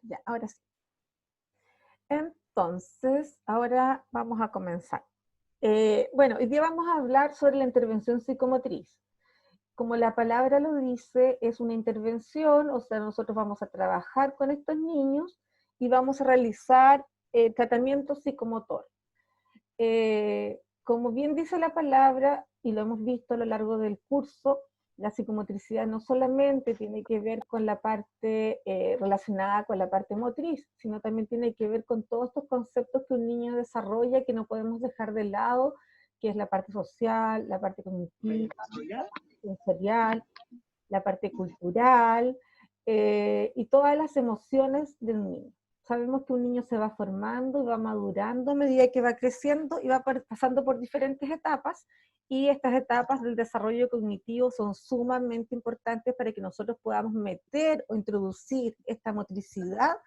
Ya, ahora sí. Entonces, ahora vamos a comenzar. Bueno, hoy día vamos a hablar sobre la intervención psicomotriz. Como la palabra lo dice, es una intervención, o sea, nosotros vamos a trabajar con estos niños y vamos a realizar tratamiento psicomotor. Como bien dice la palabra, y lo hemos visto a lo largo del curso, la psicomotricidad no solamente tiene que ver con la parte relacionada con la parte motriz, sino también tiene que ver con todos estos conceptos que un niño desarrolla que no podemos dejar de lado, que es la parte social, la parte cognitiva, la parte sensorial, la parte cultural y todas las emociones del niño. Sabemos que un niño se va formando y va madurando a medida que va creciendo y va pasando por diferentes etapas, y estas etapas del desarrollo cognitivo son sumamente importantes para que nosotros podamos meter o introducir esta motricidad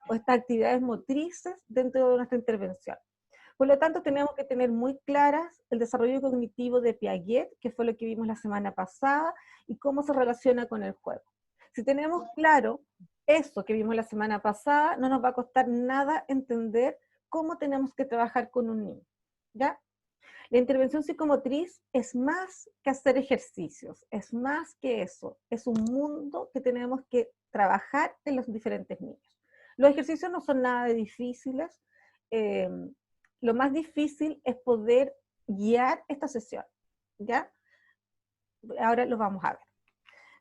o estas actividades motrices dentro de nuestra intervención. Por lo tanto, tenemos que tener muy claras el desarrollo cognitivo de Piaget, que fue lo que vimos la semana pasada, y cómo se relaciona con el juego. Si tenemos claro eso que vimos la semana pasada, no nos va a costar nada entender cómo tenemos que trabajar con un niño, ¿ya? La intervención psicomotriz es más que hacer ejercicios, es más que eso, es un mundo que tenemos que trabajar en los diferentes niños. Los ejercicios no son nada de difíciles, eh, lo más difícil es poder guiar esta sesión, ¿ya? Ahora lo vamos a ver.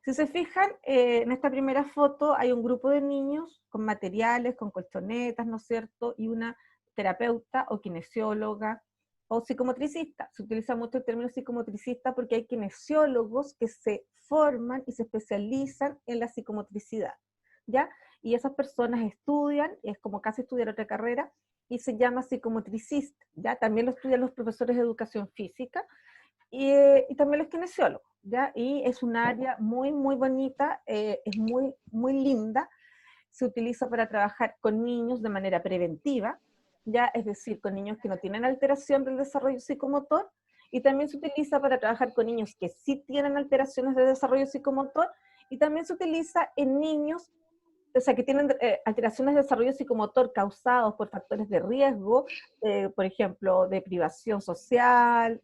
Si se fijan, en esta primera foto hay un grupo de niños con materiales, con colchonetas, ¿no es cierto? Y una terapeuta o kinesióloga o psicomotricista. Se utiliza mucho el término psicomotricista porque hay kinesiólogos que se forman y se especializan en la psicomotricidad, ¿ya? Y esas personas estudian, es como casi estudiar otra carrera, y se llama psicomotricista, ¿ya? También lo estudian los profesores de educación física, y también los kinesiólogos, ¿ya? Y es un área muy, muy bonita, es muy, muy linda, se utiliza para trabajar con niños de manera preventiva, ¿ya? Es decir, con niños que no tienen alteración del desarrollo psicomotor, y también se utiliza para trabajar con niños que sí tienen alteraciones de desarrollo psicomotor, y también se utiliza en niños, o sea, que tienen alteraciones de desarrollo psicomotor causados por factores de riesgo, por ejemplo, de privación social,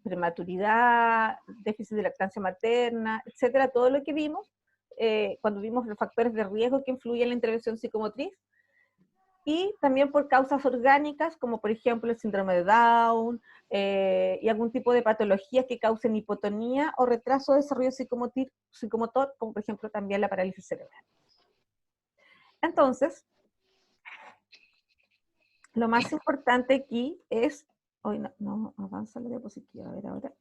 prematuridad, déficit de lactancia materna, etcétera, todo lo que vimos cuando vimos los factores de riesgo que influyen en la intervención psicomotriz, y también por causas orgánicas, como por ejemplo el síndrome de Down, y algún tipo de patologías que causen hipotonía o retraso de desarrollo psicomotor, como por ejemplo también la parálisis cerebral. Entonces, lo más importante aquí es, hoy no avanza la diapositiva, a ver ahora,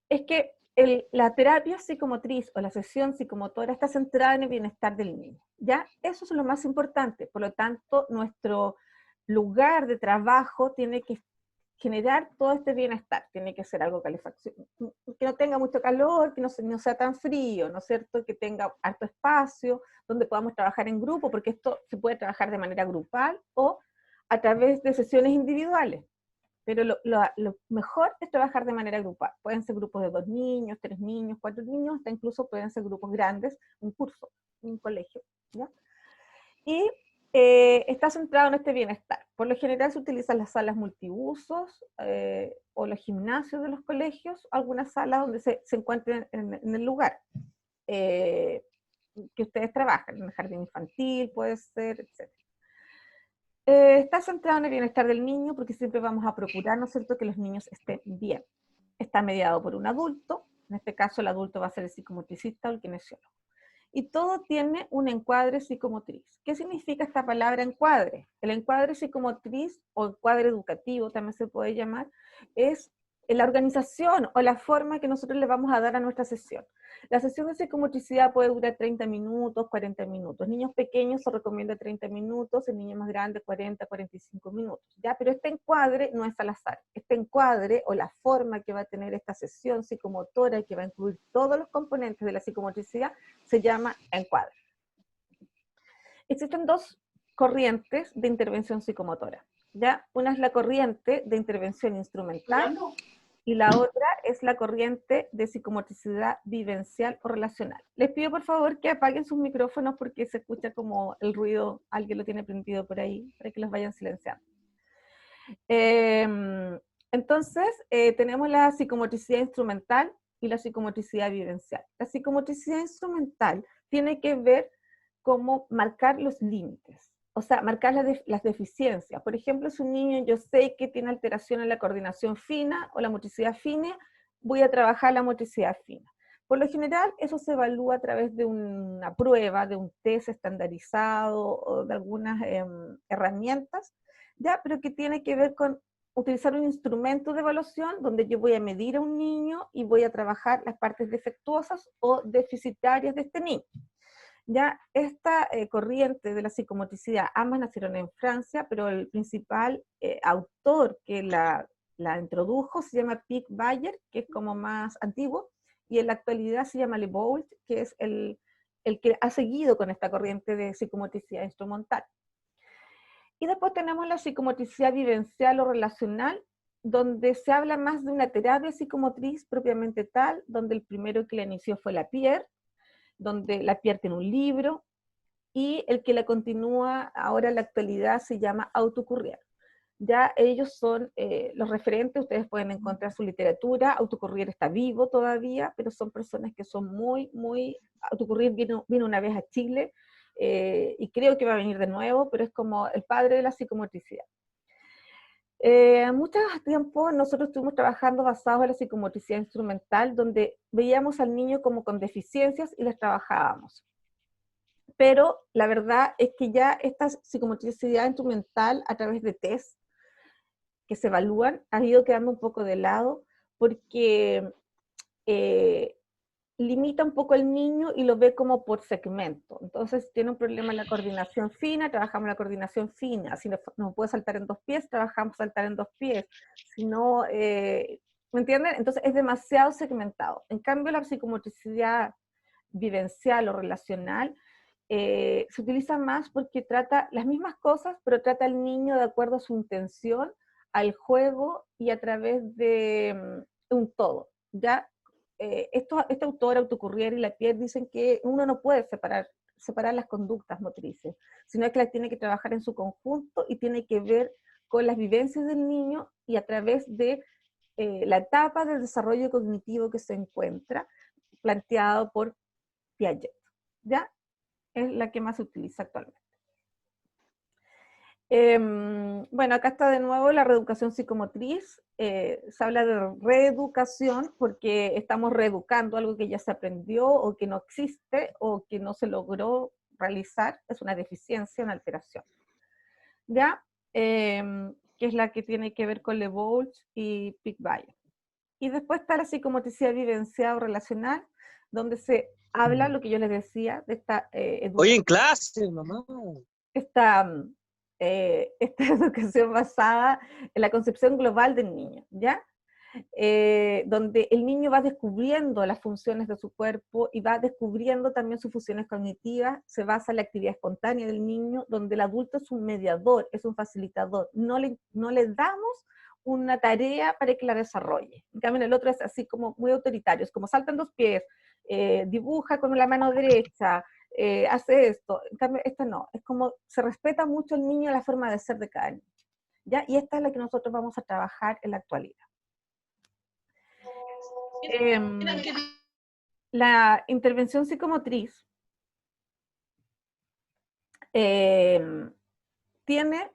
es que la terapia psicomotriz o la sesión psicomotora está centrada en el bienestar del niño, ¿ya? Eso es lo más importante, por lo tanto, nuestro lugar de trabajo tiene que generar todo este bienestar, tiene que ser algo calefacción, que no tenga mucho calor, que no sea tan frío, ¿no es cierto? Que tenga harto espacio, donde podamos trabajar en grupo, porque esto se puede trabajar de manera grupal o a través de sesiones individuales, pero lo mejor es trabajar de manera grupal. Pueden ser grupos de 2 niños, 3 niños, 4 niños, hasta incluso pueden ser grupos grandes, un curso, un colegio, ¿ya? Y está centrado en este bienestar. Por lo general se utilizan las salas multiusos o los gimnasios de los colegios, algunas salas donde se encuentren en el lugar que ustedes trabajan, en el jardín infantil puede ser, etc. Está centrado en el bienestar del niño porque siempre vamos a procurar, ¿no es cierto?, que los niños estén bien. Está mediado por un adulto, en este caso el adulto va a ser el psicomotricista o el kinesiólogo. Y todo tiene un encuadre psicomotriz. ¿Qué significa esta palabra encuadre? El encuadre psicomotriz o encuadre educativo también se puede llamar, es la organización o la forma que nosotros le vamos a dar a nuestra sesión. La sesión de psicomotricidad puede durar 30 minutos, 40 minutos. Niños pequeños se recomienda 30 minutos, en niños más grandes 40, 45 minutos. ¿Ya? Pero este encuadre no es al azar. Este encuadre o la forma que va a tener esta sesión psicomotora, que va a incluir todos los componentes de la psicomotricidad, se llama encuadre. Existen dos corrientes de intervención psicomotora, ¿ya? Una es la corriente de intervención instrumental y la otra es la corriente de psicomotricidad vivencial o relacional. Les pido por favor que apaguen sus micrófonos porque se escucha como el ruido, alguien lo tiene prendido por ahí, para que los vayan silenciando. Entonces, tenemos la psicomotricidad instrumental y la psicomotricidad vivencial. La psicomotricidad instrumental tiene que ver cómo marcar los límites, o sea, marcar las deficiencias. Por ejemplo, si un niño yo sé que tiene alteración en la coordinación fina o la motricidad fina, voy a trabajar la motricidad fina. Por lo general, eso se evalúa a través de una prueba, de un test estandarizado o de algunas herramientas, ¿ya? Pero que tiene que ver con utilizar un instrumento de evaluación donde yo voy a medir a un niño y voy a trabajar las partes defectuosas o deficitarias de este niño. Ya esta corriente de la psicomotricidad, ambas nacieron en Francia, pero el principal autor que la introdujo se llama Pic Bayer, que es como más antiguo, y en la actualidad se llama Le Boult, que es el que ha seguido con esta corriente de psicomotricidad instrumental. Y después tenemos la psicomotricidad vivencial o relacional, donde se habla más de una terapia psicomotriz propiamente tal, donde el primero que la inició fue Lapierre, donde Lapierre tiene un libro, y el que la continúa ahora en la actualidad se llama Autocurrier. Ya ellos son los referentes, ustedes pueden encontrar su literatura, Autocurrier está vivo todavía, pero son personas que son Autocurrier vino una vez a Chile, y creo que va a venir de nuevo, pero es como el padre de la psicomotricidad. Mucho tiempo nosotros estuvimos trabajando basados en la psicomotricidad instrumental, donde veíamos al niño como con deficiencias y les trabajábamos. Pero la verdad es que ya esta psicomotricidad instrumental a través de test que se evalúan ha ido quedando un poco de lado porque limita un poco al niño y lo ve como por segmento. Entonces, tiene un problema en la coordinación fina, trabajamos la coordinación fina. Si no puede saltar en 2 pies, trabajamos saltar en 2 pies. Si no, ¿me entienden? Entonces, es demasiado segmentado. En cambio, la psicomotricidad vivencial o relacional se utiliza más porque trata las mismas cosas, pero trata al niño de acuerdo a su intención, al juego y a través de un todo. ¿Ya? Este autor, Autocurrier y Lapierre, dicen que uno no puede separar las conductas motrices, sino que las tiene que trabajar en su conjunto y tiene que ver con las vivencias del niño y a través de la etapa de desarrollo cognitivo que se encuentra, planteado por Piaget. ¿Ya? Es la que más se utiliza actualmente. Bueno, acá está de nuevo la reeducación psicomotriz. Se habla de reeducación porque estamos reeducando algo que ya se aprendió o que no existe o que no se logró realizar. Es una deficiencia, una alteración. ¿Ya? Que es la que tiene que ver con Le Boult y Pic Bayer. Y después está la psicomotricidad vivencial o relacional, donde se habla, lo que yo les decía, de esta educación. Oye, en clase, mamá. Esta educación basada en la concepción global del niño, ¿ya? Donde el niño va descubriendo las funciones de su cuerpo y va descubriendo también sus funciones cognitivas, se basa en la actividad espontánea del niño, donde el adulto es un mediador, es un facilitador, no le damos una tarea para que la desarrolle. En cambio, el otro es así como muy autoritario, es como salta en 2 pies, dibuja con la mano derecha, hace esto. En cambio, esta no, es como se respeta mucho el niño, la forma de ser de cada niño, ¿ya? Y esta es la que nosotros vamos a trabajar en la actualidad. La intervención psicomotriz tiene,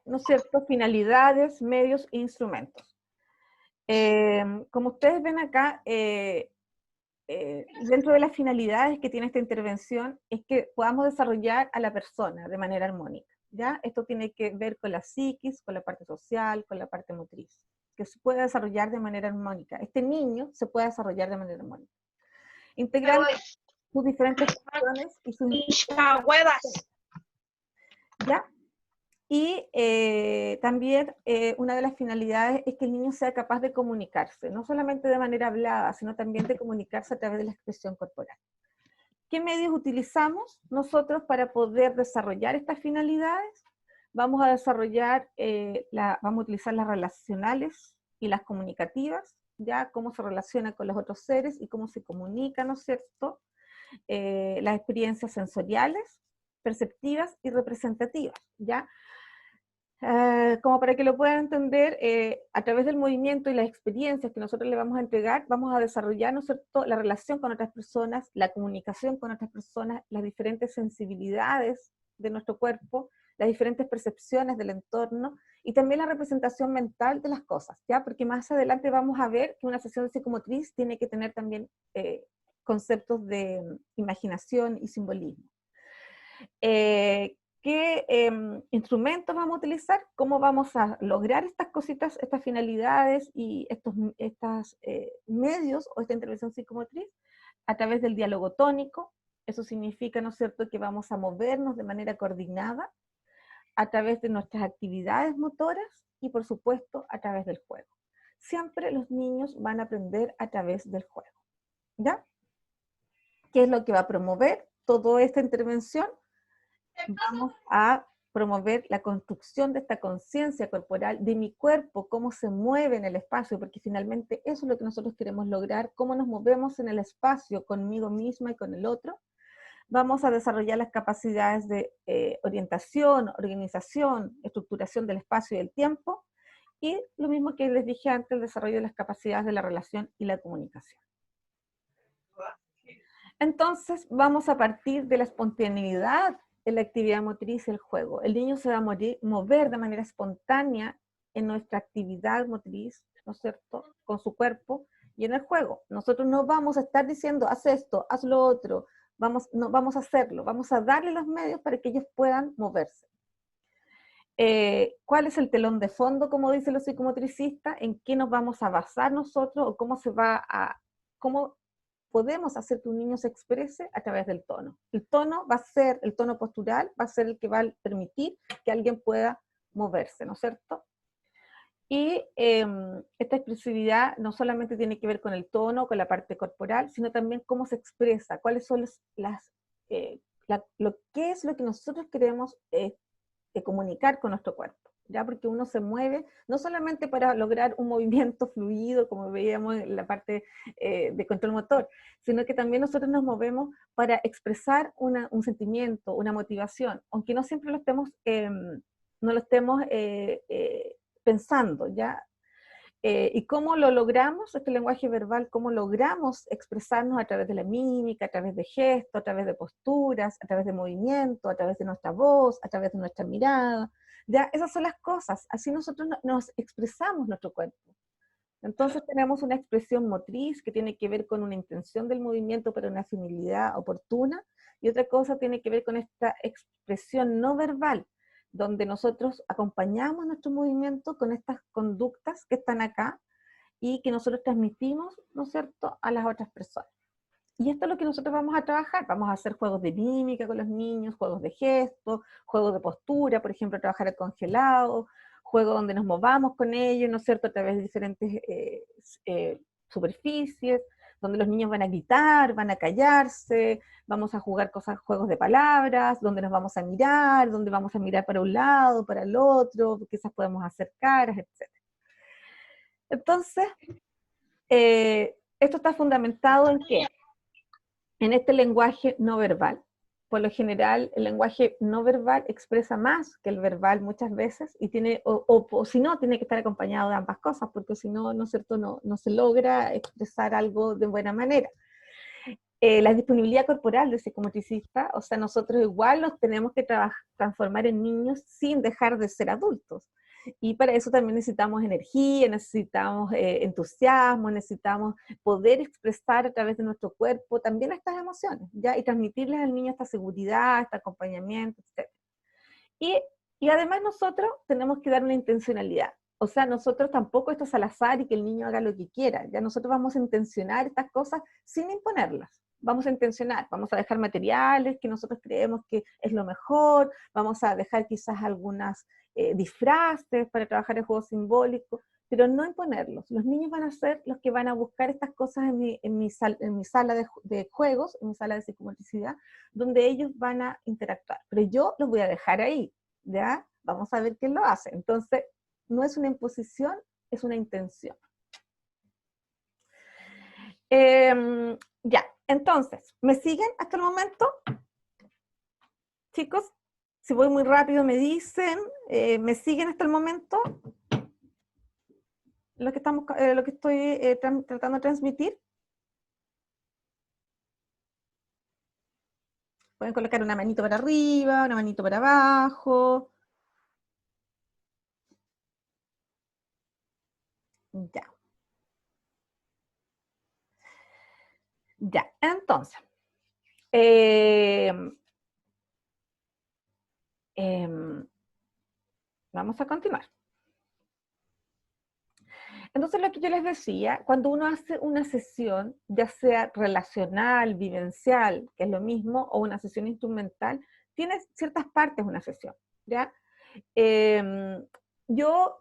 ¿no es cierto?, finalidades, medios e instrumentos. Como ustedes ven acá, dentro de las finalidades que tiene esta intervención es que podamos desarrollar a la persona de manera armónica, ¿ya? Esto tiene que ver con la psiquis, con la parte social, con la parte motriz, que se puede desarrollar de manera armónica. Este niño se puede desarrollar de manera armónica, integrando sus diferentes funciones y sus ¿ya? Y también una de las finalidades es que el niño sea capaz de comunicarse, no solamente de manera hablada, sino también de comunicarse a través de la expresión corporal. ¿Qué medios utilizamos nosotros para poder desarrollar estas finalidades? Vamos a desarrollar, vamos a utilizar las relacionales y las comunicativas, ya cómo se relaciona con los otros seres y cómo se comunica, ¿no es cierto? Las experiencias sensoriales, perceptivas y representativas, ¿ya? Como para que lo puedan entender, a través del movimiento y las experiencias que nosotros le vamos a entregar, vamos a desarrollar, ¿no es cierto?, la relación con otras personas, la comunicación con otras personas, las diferentes sensibilidades de nuestro cuerpo, las diferentes percepciones del entorno, y también la representación mental de las cosas, ¿ya? Porque más adelante vamos a ver que una sesión de psicomotriz tiene que tener también conceptos de imaginación y simbolismo. ¿Qué instrumentos vamos a utilizar? ¿Cómo vamos a lograr estas cositas, estas finalidades y estos medios o esta intervención psicomotriz? A través del diálogo tónico. Eso significa, ¿no es cierto?, que vamos a movernos de manera coordinada a través de nuestras actividades motoras y, por supuesto, a través del juego. Siempre los niños van a aprender a través del juego, ¿ya? ¿Qué es lo que va a promover toda esta intervención? Vamos a promover la construcción de esta conciencia corporal, de mi cuerpo, cómo se mueve en el espacio, porque finalmente eso es lo que nosotros queremos lograr, cómo nos movemos en el espacio conmigo misma y con el otro. Vamos a desarrollar las capacidades de orientación, organización, estructuración del espacio y del tiempo, y lo mismo que les dije antes, el desarrollo de las capacidades de la relación y la comunicación. Entonces, vamos a partir de la espontaneidad en la actividad motriz y el juego. El niño se va a mover de manera espontánea en nuestra actividad motriz, ¿no es cierto?, con su cuerpo y en el juego. Nosotros no vamos a estar diciendo, haz esto, haz lo otro, no vamos a hacerlo, vamos a darle los medios para que ellos puedan moverse. ¿Cuál es el telón de fondo, como dicen los psicomotricistas? ¿En qué nos vamos a basar nosotros? ¿O cómo podemos hacer que un niño se exprese? A través del tono. El tono va a ser, el tono postural va a ser el que va a permitir que alguien pueda moverse, ¿no es cierto? Y esta expresividad no solamente tiene que ver con el tono, con la parte corporal, sino también cómo se expresa, cuáles son qué es lo que nosotros queremos comunicar con nuestro cuerpo, ¿ya? Porque uno se mueve no solamente para lograr un movimiento fluido, como veíamos en la parte de control motor, sino que también nosotros nos movemos para expresar un sentimiento, una motivación, aunque no siempre no lo estemos pensando, ¿ya? ¿Y cómo lo logramos, este lenguaje verbal, cómo logramos expresarnos? A través de la mímica, a través de gestos, a través de posturas, a través de movimiento, a través de nuestra voz, a través de nuestra mirada. Ya, esas son las cosas, así nosotros nos expresamos nuestro cuerpo. Entonces tenemos una expresión motriz que tiene que ver con una intención del movimiento para una finalidad oportuna, y otra cosa tiene que ver con esta expresión no verbal, donde nosotros acompañamos nuestro movimiento con estas conductas que están acá y que nosotros transmitimos, ¿no es cierto?, a las otras personas. Y esto es lo que nosotros vamos a trabajar. Vamos a hacer juegos de mímica con los niños, juegos de gestos, juegos de postura, por ejemplo, trabajar el congelado, juegos donde nos movamos con ellos, ¿no es cierto?, a través de diferentes superficies, donde los niños van a gritar, van a callarse, vamos a jugar juegos de palabras, donde nos vamos a mirar, donde vamos a mirar para un lado, para el otro, quizás podemos hacer caras, etc. Entonces, esto está fundamentado ¿en qué? En este lenguaje no verbal. Por lo general, el lenguaje no verbal expresa más que el verbal muchas veces, y o si no, tiene que estar acompañado de ambas cosas, porque si no, ¿no es cierto?, no se logra expresar algo de buena manera. La disponibilidad corporal de psicomotricista, o sea, nosotros igual los tenemos que transformar en niños sin dejar de ser adultos. Y para eso también necesitamos energía, necesitamos entusiasmo, necesitamos poder expresar a través de nuestro cuerpo también estas emociones, ¿ya? Y transmitirles al niño esta seguridad, este acompañamiento, etc. Y además nosotros tenemos que dar una intencionalidad. O sea, nosotros tampoco esto es al azar y que el niño haga lo que quiera. Ya nosotros vamos a intencionar estas cosas sin imponerlas. Vamos a intencionar, vamos a dejar materiales que nosotros creemos que es lo mejor, vamos a dejar quizás algunas disfraces para trabajar el juego simbólico, pero no imponerlos. Los niños van a ser los que van a buscar estas cosas en mi sala de juegos, en mi sala de psicomotricidad, donde ellos van a interactuar. Pero yo los voy a dejar ahí, ¿ya? Vamos a ver quién lo hace. Entonces, no es una imposición, es una intención. Ya, entonces, ¿me siguen hasta el momento? Chicos, si voy muy rápido me dicen, ¿me siguen hasta el momento? Lo que estoy tratando de transmitir. Pueden colocar una manito para arriba, una manito para abajo. Ya. Ya, entonces. Eh, eh, vamos a continuar. Entonces, lo que yo les decía, cuando uno hace una sesión, ya sea relacional, vivencial, que es lo mismo, o una sesión instrumental, tiene ciertas partes una sesión, ¿ya? Yo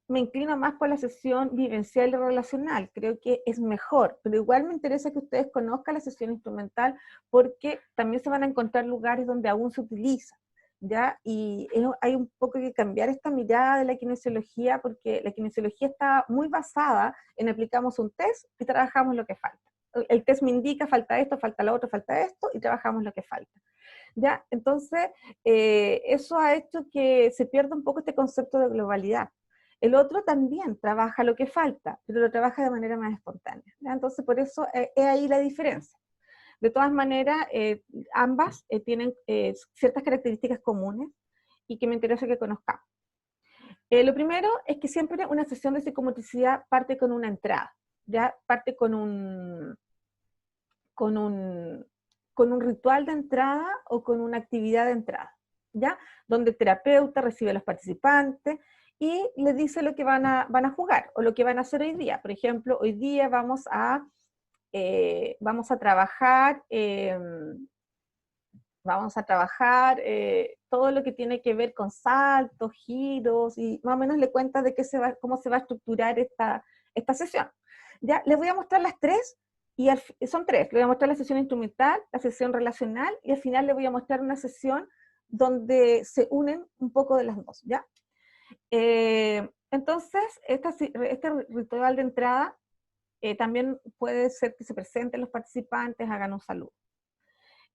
me inclino más por la sesión vivencial y relacional, creo que es mejor, pero igual me interesa que ustedes conozcan la sesión instrumental porque también se van a encontrar lugares donde aún se utiliza, ¿ya? Y hay un poco que cambiar esta mirada de la kinesiología porque la kinesiología está muy basada en aplicamos un test y trabajamos lo que falta. El test me indica falta esto, falta lo otro, falta esto y trabajamos lo que falta. ¿Ya? Entonces, eso ha hecho que se pierda un poco este concepto de globalidad. El otro también trabaja lo que falta, pero lo trabaja de manera más espontánea. ¿Ya? Entonces, por eso es ahí la diferencia. De todas maneras, ambas tienen ciertas características comunes y que me interesa que conozcamos. Lo primero es que siempre una sesión de psicomotricidad parte con una entrada, ¿ya? Parte con un, con un ritual de entrada o con una actividad de entrada, ¿ya? Donde el terapeuta recibe a los participantes y les dice lo que van a jugar o lo que van a hacer hoy día. Por ejemplo, hoy día vamos a trabajar, todo lo que tiene que ver con saltos, giros, y más o menos le cuenta de cómo se va a estructurar esta sesión. Ya, les voy a mostrar las tres, son tres. Les voy a mostrar la sesión instrumental, la sesión relacional, y al final les voy a mostrar una sesión donde se unen un poco de las dos, ¿ya? Entonces, este ritual de entrada también puede ser que se presenten los participantes, hagan un saludo.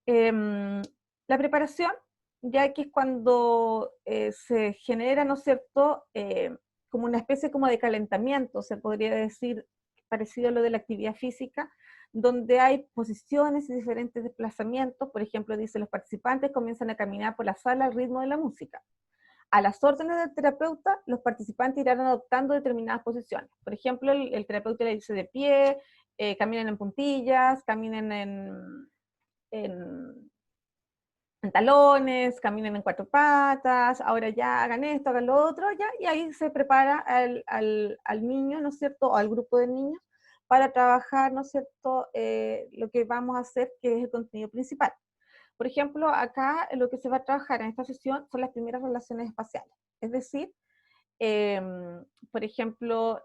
La preparación, ya que es cuando se genera, ¿no es cierto?, como una especie como de calentamiento, se podría decir, parecido a lo de la actividad física, donde hay posiciones y diferentes desplazamientos. Por ejemplo, dice, los participantes comienzan a caminar por la sala al ritmo de la música. A las órdenes del terapeuta, los participantes irán adoptando determinadas posiciones. Por ejemplo, el terapeuta le dice de pie, caminen en puntillas, caminen en talones, caminen en cuatro patas, ahora ya hagan esto, hagan lo otro, ya, y ahí se prepara al niño, ¿no es cierto?, o al grupo de niños, para trabajar, ¿no es cierto?, lo que vamos a hacer, que es el contenido principal. Por ejemplo, acá lo que se va a trabajar en esta sesión son las primeras relaciones espaciales, es decir, eh, por ejemplo,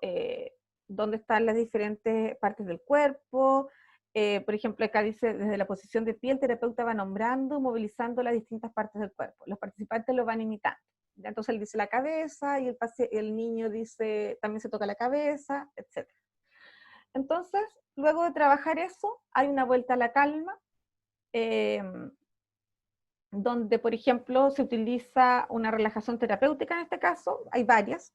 dónde están las diferentes partes del cuerpo. Por ejemplo, acá dice, desde la posición de pie, el terapeuta va nombrando, movilizando las distintas partes del cuerpo. Los participantes lo van imitando. ¿Ya? Entonces él dice la cabeza y el niño dice, también se toca la cabeza, etc. Entonces, luego de trabajar eso, hay una vuelta a la calma, eh, donde, por ejemplo, se utiliza una relajación terapéutica en este caso, hay varias,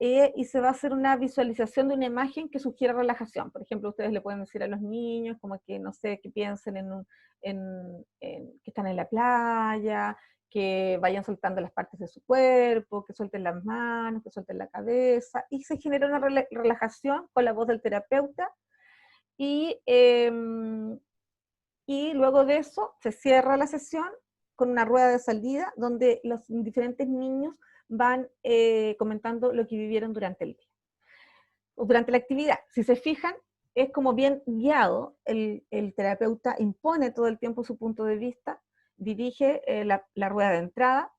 y se va a hacer una visualización de una imagen que sugiere relajación. Por ejemplo, ustedes le pueden decir a los niños como que, no sé, que piensen que están en la playa, que vayan soltando las partes de su cuerpo, que suelten las manos, que suelten la cabeza, y se genera una relajación con la voz del terapeuta, y, y luego de eso se cierra la sesión con una rueda de salida donde los diferentes niños van comentando lo que vivieron durante el día, o durante la actividad. Si se fijan, es como bien guiado, el terapeuta impone todo el tiempo su punto de vista, dirige la rueda de entrada,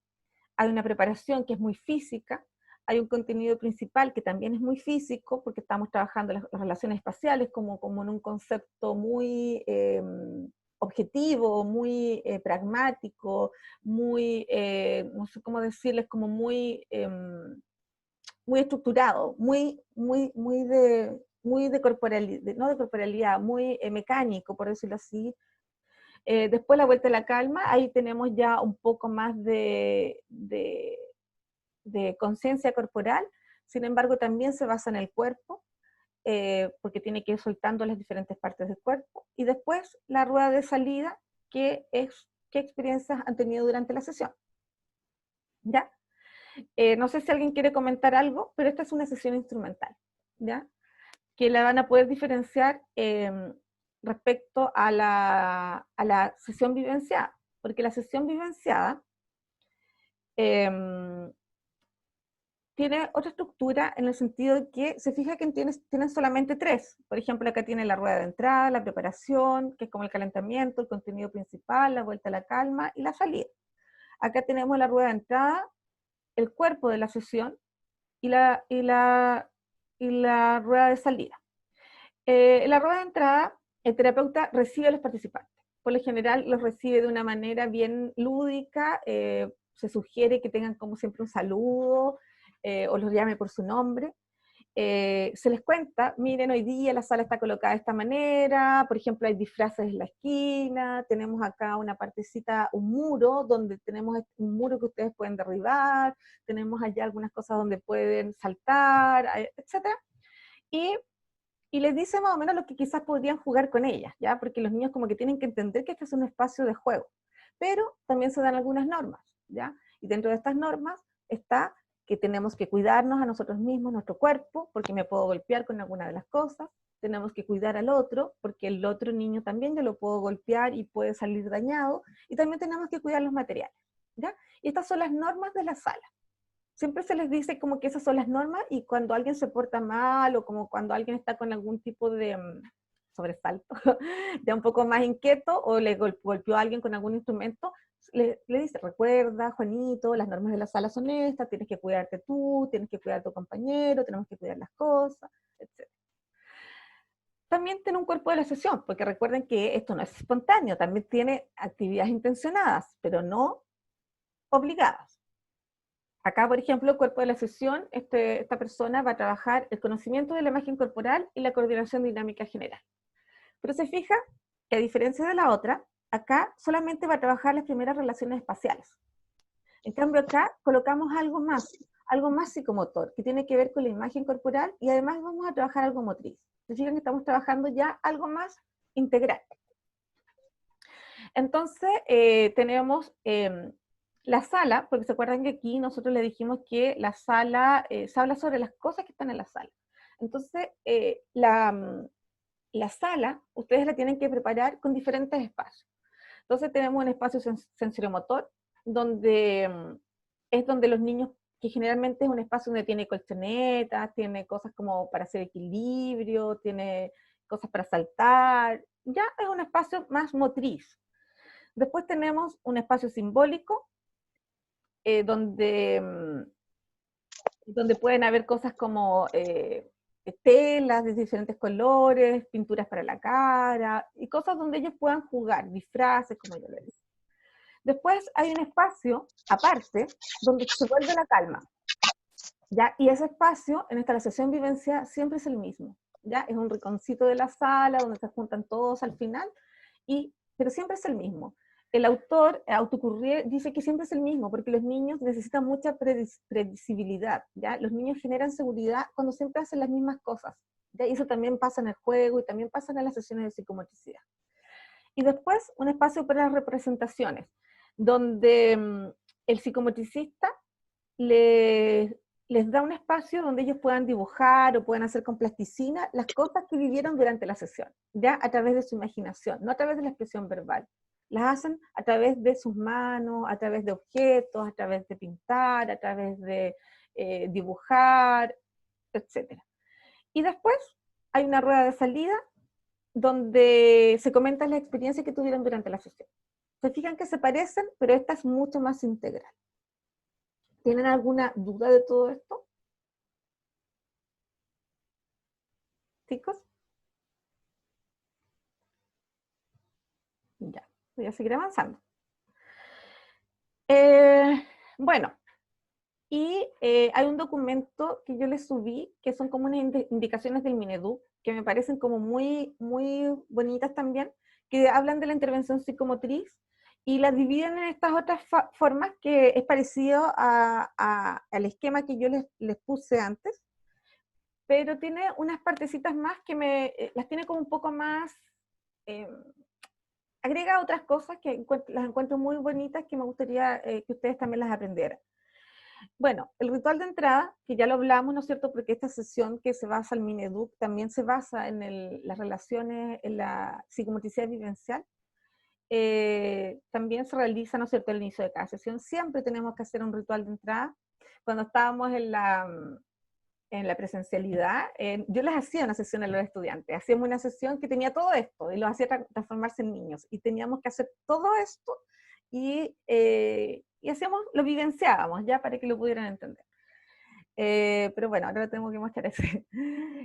hay una preparación que es muy física, hay un contenido principal que también es muy físico, porque estamos trabajando las relaciones espaciales como en un concepto muy objetivo, muy pragmático, muy, no sé cómo decirles, como muy estructurado, muy muy de corporalidad, no de corporalidad, muy mecánico, por decirlo así. Después la vuelta a la calma, ahí tenemos ya un poco más de conciencia corporal, sin embargo también se basa en el cuerpo, porque tiene que ir soltando las diferentes partes del cuerpo. Y después la rueda de salida, que es qué experiencias han tenido durante la sesión. ¿Ya? No sé si alguien quiere comentar algo, pero esta es una sesión instrumental, ¿ya? Que la van a poder diferenciar respecto a la sesión vivenciada, porque la sesión vivenciada tiene otra estructura en el sentido de que se fija que tienen solamente tres. Por ejemplo, acá tiene la rueda de entrada, la preparación, que es como el calentamiento, el contenido principal, la vuelta a la calma y la salida. Acá tenemos la rueda de entrada, el cuerpo de la sesión y la rueda de salida. En la rueda de entrada, el terapeuta recibe a los participantes. Por lo general los recibe de una manera bien lúdica, se sugiere que tengan como siempre un saludo, o los llame por su nombre. Se les cuenta, miren, hoy día la sala está colocada de esta manera, por ejemplo, hay disfraces en la esquina, tenemos acá una partecita, un muro, donde tenemos un muro que ustedes pueden derribar, tenemos allá algunas cosas donde pueden saltar, etc. Y y les dice más o menos lo que quizás podrían jugar con ellas, ¿ya? Porque los niños como que tienen que entender que este es un espacio de juego, pero también se dan algunas normas, ¿ya? Y dentro de estas normas está que tenemos que cuidarnos a nosotros mismos, nuestro cuerpo, porque me puedo golpear con alguna de las cosas, tenemos que cuidar al otro, porque el otro niño también yo lo puedo golpear y puede salir dañado, y también tenemos que cuidar los materiales, ¿ya? Y estas son las normas de la sala. Siempre se les dice como que esas son las normas y cuando alguien se porta mal o como cuando alguien está con algún tipo de sobresalto, ya un poco más inquieto o le golpeó a alguien con algún instrumento, le dice, recuerda, Juanito, las normas de la sala son estas, tienes que cuidarte tú, tienes que cuidar a tu compañero, tenemos que cuidar las cosas, etc. También tiene un cuerpo de la sesión, porque recuerden que esto no es espontáneo, también tiene actividades intencionadas, pero no obligadas. Acá, por ejemplo, el cuerpo de la sesión, esta persona va a trabajar el conocimiento de la imagen corporal y la coordinación dinámica general. Pero se fija que a diferencia de la otra, acá solamente va a trabajar las primeras relaciones espaciales. En cambio acá colocamos algo más psicomotor, que tiene que ver con la imagen corporal y además vamos a trabajar algo motriz. Se fijan que estamos trabajando ya algo más integral. Entonces, tenemos la sala, porque se acuerdan que aquí nosotros le dijimos que la sala, se habla sobre las cosas que están en la sala. Entonces, la sala, ustedes la tienen que preparar con diferentes espacios. Entonces, tenemos un espacio sensoriomotor, donde es donde los niños, que generalmente es un espacio donde tiene colchonetas, tiene cosas como para hacer equilibrio, tiene cosas para saltar, ya es un espacio más motriz. Después tenemos un espacio simbólico, donde pueden haber cosas como telas de diferentes colores, pinturas para la cara, y cosas donde ellos puedan jugar, disfraces, como yo le dije. Después hay un espacio aparte, donde se vuelve la calma, ¿ya? Y ese espacio, en esta sesión vivencia, siempre es el mismo, ¿ya? Es un rinconcito de la sala, donde se juntan todos al final, pero siempre es el mismo. El autor, Autocurrier, dice que siempre es el mismo, porque los niños necesitan mucha predecibilidad, ¿ya? Los niños generan seguridad cuando siempre hacen las mismas cosas, ¿ya? Y eso también pasa en el juego y también pasa en las sesiones de psicomotricidad. Y después, un espacio para las representaciones, donde el psicomotricista les da un espacio donde ellos puedan dibujar o puedan hacer con plasticina las cosas que vivieron durante la sesión, ya a través de su imaginación, no a través de la expresión verbal. Las hacen a través de sus manos, a través de objetos, a través de pintar, a través de dibujar, etc. Y después hay una rueda de salida donde se comentan las experiencias que tuvieron durante la sesión. Se fijan que se parecen, pero esta es mucho más integral. ¿Tienen alguna duda de todo esto? Chicos. Ya, voy a seguir avanzando. Bueno, Y hay un documento que yo les subí, que son como unas indicaciones del Mineduc, que me parecen como muy, muy bonitas también, que hablan de la intervención psicomotriz y las dividen en estas otras formas, que es parecido al esquema que yo les puse antes, pero tiene unas partecitas más que las tiene como un poco más, eh, agrega otras cosas que las encuentro muy bonitas, que me gustaría que ustedes también las aprendieran. Bueno, el ritual de entrada, que ya lo hablamos, ¿no es cierto? Porque esta sesión que se basa en Mineduc también se basa en las relaciones, en la psicomotricidad vivencial. También se realiza, ¿no es cierto?, al inicio de cada sesión. Siempre tenemos que hacer un ritual de entrada. Cuando estábamos en la presencialidad, yo les hacía una sesión a los estudiantes. Hacíamos una sesión que tenía todo esto y los hacía transformarse en niños. Y teníamos que hacer todo esto y hacíamos, lo vivenciábamos ya para que lo pudieran entender. Pero bueno, ahora lo tengo que mostrar ese.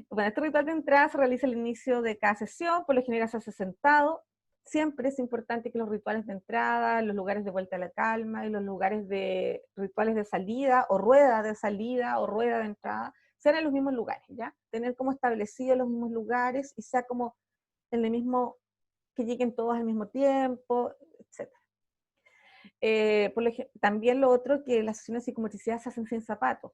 Bueno, este ritual de entrada se realiza al inicio de cada sesión, por lo general se hace sentado. Siempre es importante que los rituales de entrada, los lugares de vuelta a la calma y los lugares de rituales de salida o rueda de salida o rueda de entrada sean en los mismos lugares, ¿ya? Tener como establecidos los mismos lugares y sea como en el mismo, que lleguen todos al mismo tiempo, etc. También lo otro, que las sesiones de psicomotricidad se hacen sin zapatos,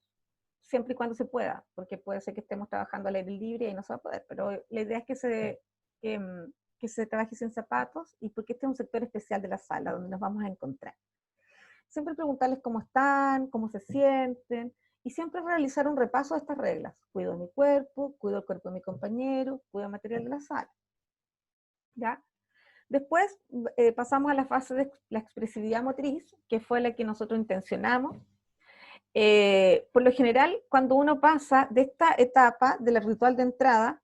siempre y cuando se pueda, porque puede ser que estemos trabajando al aire libre y no se va a poder, pero la idea es que se trabaje sin zapatos, y porque este es un sector especial de la sala donde nos vamos a encontrar. Siempre preguntarles cómo están, cómo se sienten, y siempre realizar un repaso de estas reglas. Cuido mi cuerpo, cuido el cuerpo de mi compañero, cuido el material de la sala. ¿Ya? Después pasamos a la fase de la expresividad motriz, que fue la que nosotros intencionamos. Por lo general, cuando uno pasa de esta etapa del ritual de entrada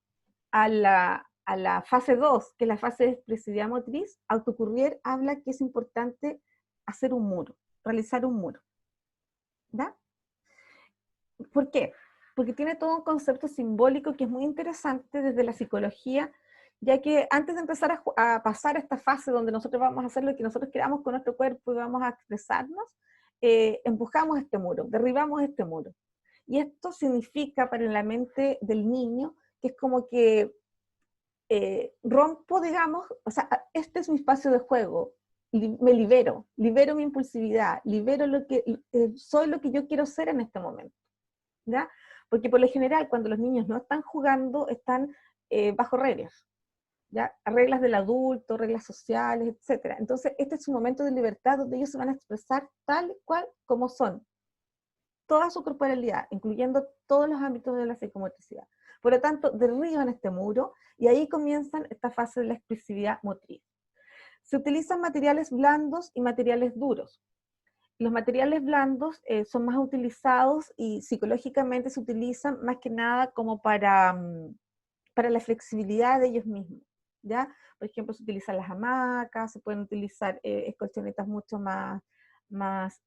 a la fase 2, que es la fase de expresividad motriz, Autocurrier habla que es importante hacer un muro, realizar un muro. ¿Ya? ¿Por qué? Porque tiene todo un concepto simbólico que es muy interesante desde la psicología, ya que antes de empezar a pasar a esta fase donde nosotros vamos a hacer lo que nosotros queramos con nuestro cuerpo y vamos a expresarnos, empujamos este muro, derribamos este muro. Y esto significa para la mente del niño que es como que rompo, digamos, o sea, este es mi espacio de juego, me libero mi impulsividad, libero soy lo que yo quiero ser en este momento. ¿Ya? Porque por lo general, cuando los niños no están jugando, están bajo reglas, ¿ya? Reglas del adulto, reglas sociales, etc. Entonces, este es un momento de libertad donde ellos se van a expresar tal cual como son, toda su corporalidad, incluyendo todos los ámbitos de la psicomotricidad. Por lo tanto, derriban este muro y ahí comienzan esta fase de la expresividad motriz. Se utilizan materiales blandos y materiales duros. Los materiales blandos son más utilizados y psicológicamente se utilizan más que nada como para la flexibilidad de ellos mismos, ¿ya? Por ejemplo, se utilizan las hamacas, se pueden utilizar colchonetas mucho más, más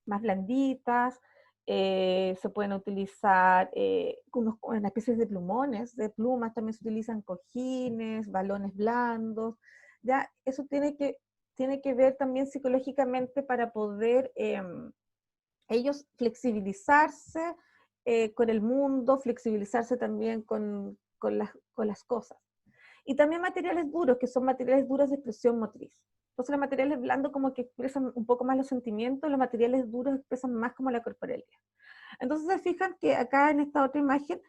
blanditas, se pueden utilizar unas especies de plumones, de plumas, también se utilizan cojines, balones blandos, ¿ya? Eso tiene que ver también psicológicamente para poder ellos flexibilizarse con el mundo, flexibilizarse también con las cosas. Y también materiales duros, que son materiales duros de expresión motriz. Entonces los materiales blandos como que expresan un poco más los sentimientos, los materiales duros expresan más como la corporalidad. Entonces se fijan que acá en esta otra imagen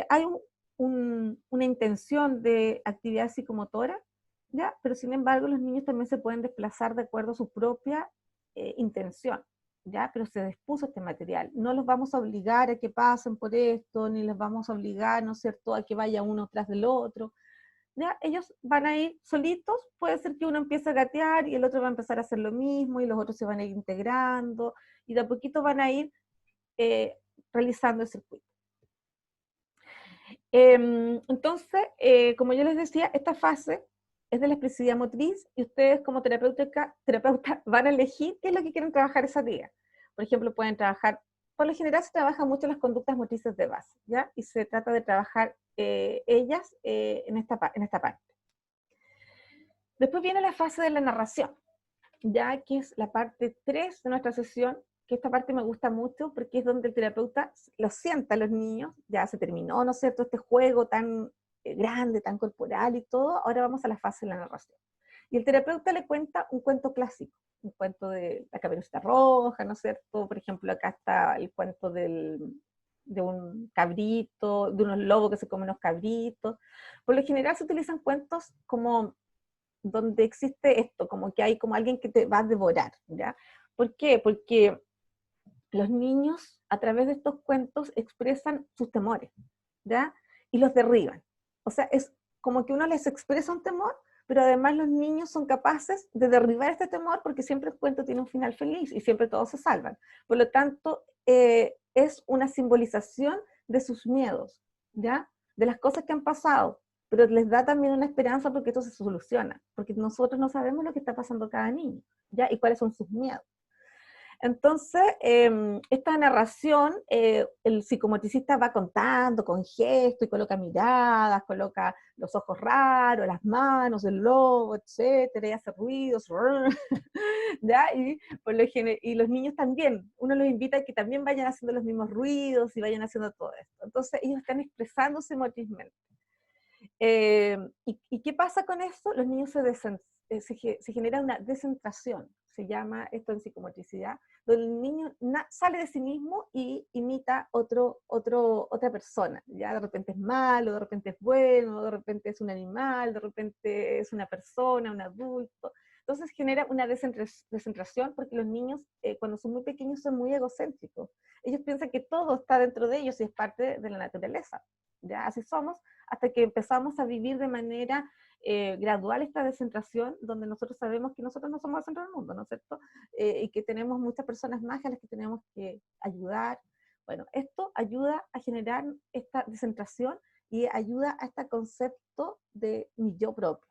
hay una intención de actividad psicomotora, ¿ya? Pero sin embargo los niños también se pueden desplazar de acuerdo a su propia intención, ¿ya? Pero se dispuso este material. No los vamos a obligar a que pasen por esto, ni les vamos a obligar, ¿no es cierto?, a que vaya uno tras del otro. ¿Ya? Ellos van a ir solitos, puede ser que uno empiece a gatear y el otro va a empezar a hacer lo mismo y los otros se van a ir integrando y de a poquito van a ir realizando el circuito. Entonces, como yo les decía, esta fase es de la expresividad motriz y ustedes como terapeuta van a elegir qué es lo que quieren trabajar ese día. Por ejemplo, pueden trabajar, por lo general se trabaja mucho las conductas motrices de base, ¿ya? Y se trata de trabajar ellas en esta parte. Después viene la fase de la narración, ya que es la parte 3 de nuestra sesión, que esta parte me gusta mucho porque es donde el terapeuta los sienta a los niños, ya se terminó, ¿no es cierto?, este juego tan grande, tan corporal y todo, ahora vamos a la fase de la narración. Y el terapeuta le cuenta un cuento clásico, un cuento de la Caperucita Roja, ¿no es cierto? Por ejemplo, acá está el cuento de un cabrito, de unos lobos que se comen unos cabritos. Por lo general se utilizan cuentos como donde existe esto, como que hay como alguien que te va a devorar, ¿ya? ¿Por qué? Porque los niños a través de estos cuentos expresan sus temores, ¿ya? Y los derriban. O sea, es como que uno les expresa un temor, pero además los niños son capaces de derribar este temor porque siempre el cuento tiene un final feliz y siempre todos se salvan. Por lo tanto, es una simbolización de sus miedos, ¿ya? De las cosas que han pasado, pero les da también una esperanza porque esto se soluciona, porque nosotros no sabemos lo que está pasando cada niño, ¿ya? Y cuáles son sus miedos. Entonces, esta narración, el psicomotricista va contando con gestos y coloca miradas, coloca los ojos raros, las manos, el lobo, etcétera, y hace ruidos, ¿ya? Y los niños también, uno los invita a que también vayan haciendo los mismos ruidos y vayan haciendo todo esto. Entonces, ellos están expresándose motrizmente. ¿Y qué pasa con eso? Los niños se genera una descentración, se llama esto en psicomotricidad, donde el niño sale de sí mismo y imita otra persona. Ya de repente es malo, de repente es bueno, de repente es un animal, de repente es una persona, un adulto. Entonces genera una descentración porque los niños cuando son muy pequeños son muy egocéntricos. Ellos piensan que todo está dentro de ellos y es parte de la naturaleza. Ya así somos, hasta que empezamos a vivir de manera gradual esta descentración, donde nosotros sabemos que nosotros no somos el centro del mundo, ¿no es cierto? Y que tenemos muchas personas más a las que tenemos que ayudar. Bueno, esto ayuda a generar esta descentración y ayuda a este concepto de mi yo propio.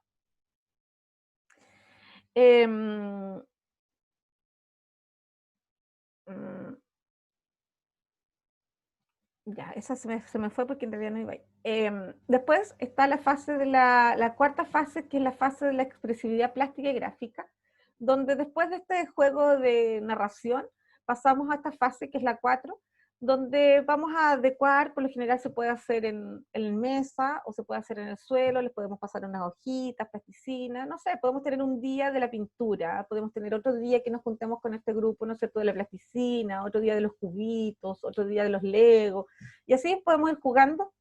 Mm, Ya, esa se me fue porque en realidad no iba ahí. Después está la fase de la cuarta fase, que es la fase de la expresividad plástica y gráfica, donde después de este juego de narración pasamos a esta fase que es la 4, donde vamos a adecuar, por lo general se puede hacer en mesa o se puede hacer en el suelo, les podemos pasar unas hojitas, plasticina, no sé, podemos tener un día de la pintura, podemos tener otro día que nos juntemos con este grupo, no sé, de la plasticina, otro día de los cubitos, otro día de los legos, y así podemos ir jugando,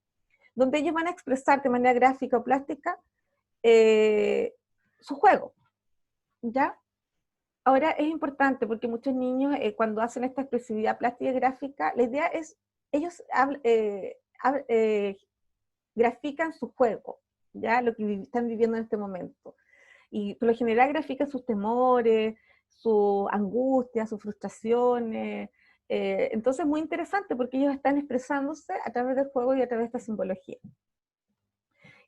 donde ellos van a expresar de manera gráfica o plástica su juego, ¿ya? Ahora es importante porque muchos niños cuando hacen esta expresividad plástica y gráfica, la idea es, ellos grafican su juego, ya lo que están viviendo en este momento. Y por lo general grafican sus temores, su angustia, sus frustraciones. Entonces es muy interesante porque ellos están expresándose a través del juego y a través de esta simbología.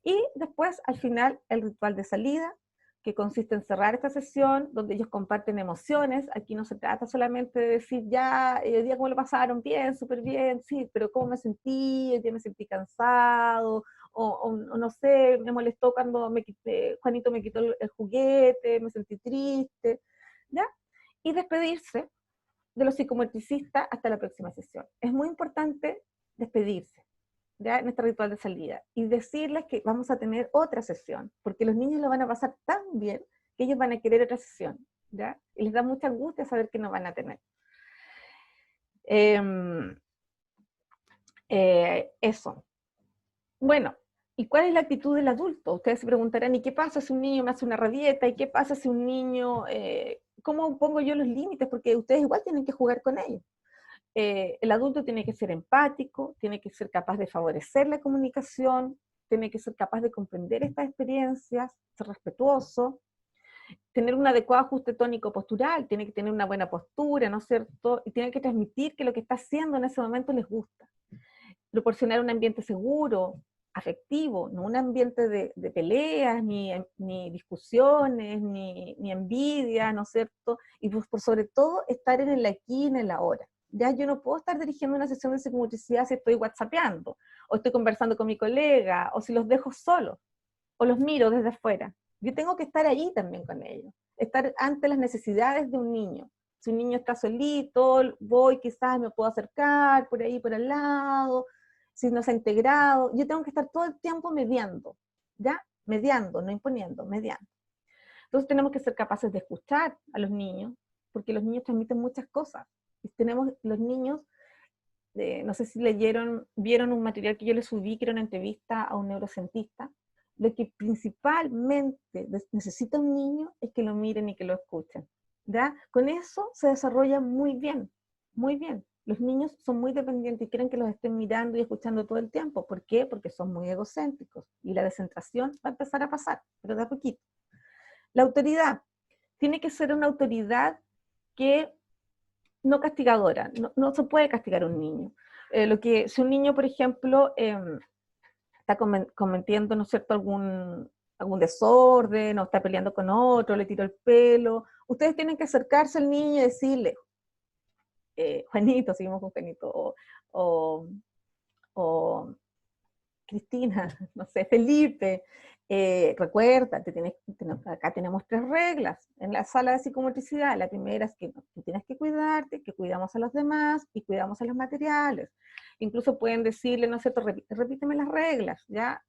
Y después, al final, el ritual de salida, que consiste en cerrar esta sesión, donde ellos comparten emociones. Aquí no se trata solamente de decir, ya, el día cómo lo pasaron, bien, súper bien, sí, pero cómo me sentí, el día me sentí cansado, o no sé, me molestó cuando Juanito me quitó el juguete, me sentí triste, ¿ya? Y despedirse de los psicomotricistas hasta la próxima sesión. Es muy importante despedirse, ¿ya? En este ritual de salida, y decirles que vamos a tener otra sesión, porque los niños lo van a pasar tan bien que ellos van a querer otra sesión, ¿ya? Y les da mucha angustia saber que no van a tener. Eso. Bueno, ¿y cuál es la actitud del adulto? Ustedes se preguntarán, ¿y qué pasa si un niño me hace una rabieta? ¿Y qué pasa si un niño, cómo pongo yo los límites? Porque ustedes igual tienen que jugar con ellos. El adulto tiene que ser empático, tiene que ser capaz de favorecer la comunicación, tiene que ser capaz de comprender estas experiencias, ser respetuoso, tener un adecuado ajuste tónico-postural, tiene que tener una buena postura, ¿no es cierto? Y tiene que transmitir que lo que está haciendo en ese momento les gusta. Proporcionar un ambiente seguro, afectivo, no un ambiente de peleas, ni discusiones, ni envidia, ¿no es cierto? Y pues, por sobre todo, estar en el aquí y en el ahora. Ya yo no puedo estar dirigiendo una sesión de psicomotricidad si estoy whatsappeando, o estoy conversando con mi colega, o si los dejo solos, o los miro desde afuera. Yo tengo que estar ahí también con ellos, estar ante las necesidades de un niño, Si un niño está solito, voy, quizás me puedo acercar por ahí, por al lado, si no se ha integrado, yo tengo que estar todo el tiempo mediando, ¿ya? Mediando, no imponiendo, mediando. Entonces tenemos que ser capaces de escuchar a los niños, porque los niños transmiten muchas cosas. Y tenemos los niños, no sé si vieron un material que yo les subí, que era una entrevista a un neurocientista. Lo que principalmente necesita un niño es que lo miren y que lo escuchen, ¿ya? Con eso se desarrolla muy bien, muy bien. Los niños son muy dependientes y quieren que los estén mirando y escuchando todo el tiempo. ¿Por qué? Porque son muy egocéntricos y la descentración va a empezar a pasar, pero de a poquito. La autoridad tiene que ser una autoridad que no castigadora, no se puede castigar a un niño. Si un niño, por ejemplo, está cometiendo, ¿no es cierto?, algún desorden, o está peleando con otro, le tiró el pelo, ustedes tienen que acercarse al niño y decirle, Juanito, seguimos con Juanito, o, o Cristina, no sé, Felipe, recuerda, acá tenemos 3 reglas en la sala de psicomotricidad. La primera es que tú tienes que cuidarte, que cuidamos a los demás y cuidamos a los materiales. Incluso pueden decirle, no sé, repíteme las reglas, ¿ya?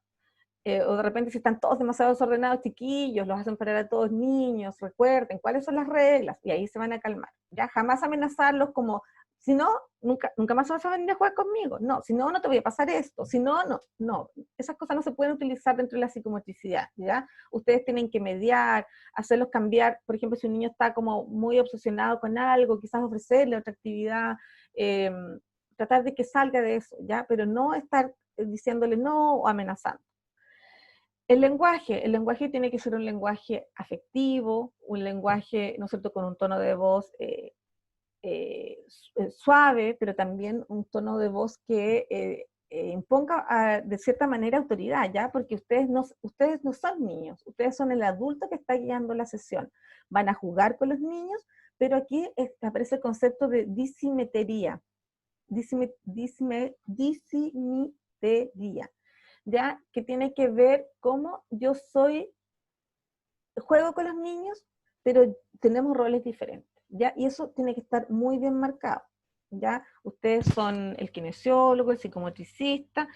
O de repente si están todos demasiado desordenados, chiquillos, los hacen parar a todos niños, recuerden cuáles son las reglas, y ahí se van a calmar. Ya jamás amenazarlos como, si no, nunca más vas a venir a jugar conmigo, no, si no, no te voy a pasar esto, si no, no, esas cosas no se pueden utilizar dentro de la psicomotricidad, ¿ya? Ustedes tienen que mediar, hacerlos cambiar, por ejemplo, si un niño está como muy obsesionado con algo, quizás ofrecerle otra actividad, tratar de que salga de eso, ¿ya? Pero no estar diciéndole no o amenazando. El lenguaje tiene que ser un lenguaje afectivo, un lenguaje, ¿no es cierto?, con un tono de voz suave, pero también un tono de voz que imponga de cierta manera autoridad, ¿ya? Porque ustedes no son niños, ustedes son el adulto que está guiando la sesión. Van a jugar con los niños, pero aquí aparece el concepto de disimetría, disimetría, ¿ya? Que tiene que ver cómo juego con los niños, pero tenemos roles diferentes, ¿ya? Y eso tiene que estar muy bien marcado, ¿ya? Ustedes son el kinesiólogo, el psicomotricista,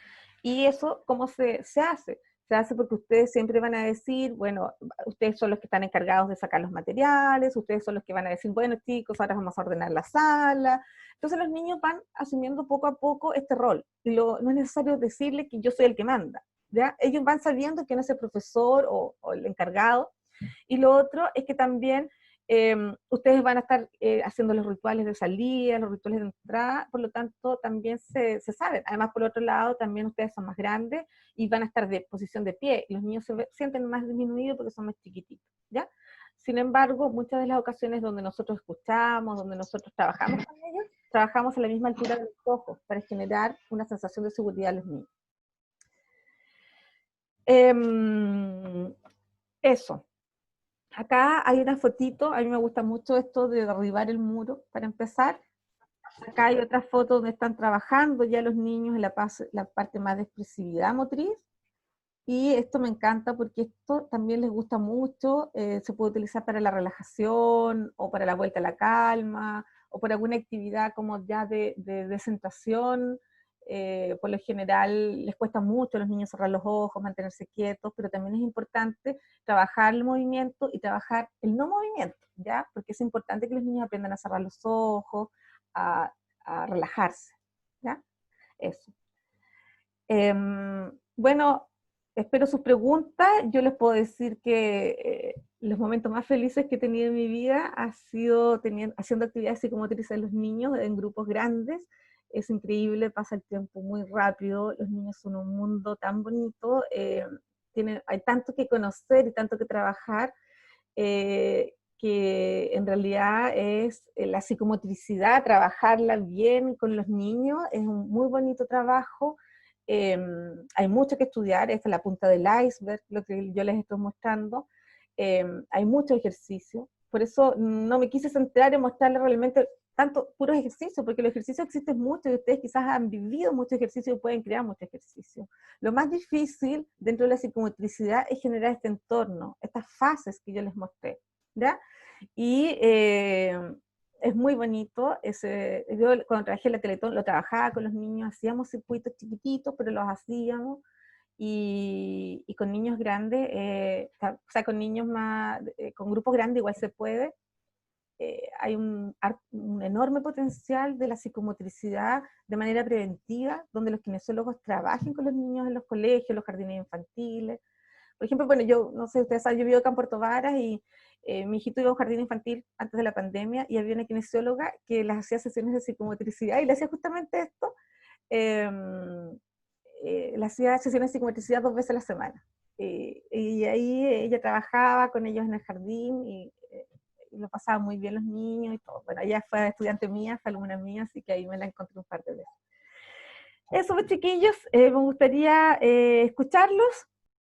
y eso, ¿cómo se hace? Se hace porque ustedes siempre van a decir, bueno, ustedes son los que están encargados de sacar los materiales, ustedes son los que van a decir, bueno, chicos, ahora vamos a ordenar la sala. Entonces los niños van asumiendo poco a poco este rol, y no es necesario decirle que yo soy el que manda, ¿ya? Ellos van sabiendo quién es el profesor o el encargado. Y lo otro es que también ustedes van a estar haciendo los rituales de salida, los rituales de entrada, por lo tanto también se saben. Además, por otro lado, también ustedes son más grandes y van a estar de posición de pie. Los niños sienten más disminuidos porque son más chiquititos, ¿ya? Sin embargo, muchas de las ocasiones donde nosotros escuchamos, donde nosotros trabajamos con ellos, trabajamos a la misma altura de los ojos para generar una sensación de seguridad a los niños. Eso. Acá hay una fotito, a mí me gusta mucho esto de derribar el muro, para empezar. Acá hay otra foto donde están trabajando ya los niños en la parte más de expresividad motriz, y esto me encanta porque esto también les gusta mucho, se puede utilizar para la relajación, o para la vuelta a la calma, o para alguna actividad como ya de descentración. Por lo general les cuesta mucho a los niños cerrar los ojos, mantenerse quietos, pero también es importante trabajar el movimiento y trabajar el no movimiento, ¿ya? Porque es importante que los niños aprendan a cerrar los ojos, a, a relajarse, ¿ya? Eso. Bueno, espero sus preguntas. Yo les puedo decir que los momentos más felices que he tenido en mi vida ha sido haciendo actividades psicomotrices de los niños en grupos grandes. Es increíble, pasa el tiempo muy rápido, los niños son un mundo tan bonito, hay tanto que conocer y tanto que trabajar, que en realidad es la psicomotricidad, trabajarla bien con los niños, es un muy bonito trabajo. Hay mucho que estudiar, esta es la punta del iceberg, lo que yo les estoy mostrando. Hay mucho ejercicio, por eso no me quise centrar en mostrarles realmente tanto puros ejercicios, porque los ejercicios existen mucho y ustedes quizás han vivido mucho ejercicio y pueden crear mucho ejercicio. Lo más difícil dentro de la psicomotricidad es generar este entorno, estas fases que yo les mostré, ¿ya? Y es muy bonito. Yo cuando trabajé en la Teletón lo trabajaba con los niños, hacíamos circuitos chiquititos, pero los hacíamos. Y con niños grandes, o sea, con niños más, con grupos grandes igual se puede. Hay un enorme potencial de la psicomotricidad de manera preventiva, donde los kinesiólogos trabajen con los niños en los colegios, los jardines infantiles. Por ejemplo, bueno, yo no sé, ustedes saben, yo vivo acá en Puerto Varas y mi hijito iba a un jardín infantil antes de la pandemia y había una kinesióloga que les hacía sesiones de psicomotricidad y le hacía justamente esto. Eh, le hacía sesiones de psicomotricidad 2 veces a la semana. Y ahí ella trabajaba con ellos en el jardín y lo pasaban muy bien los niños y todo. Bueno, ella fue estudiante mía, fue alumna mía, así que ahí me la encontré un par de veces. Eso, pues, chiquillos, me gustaría escucharlos.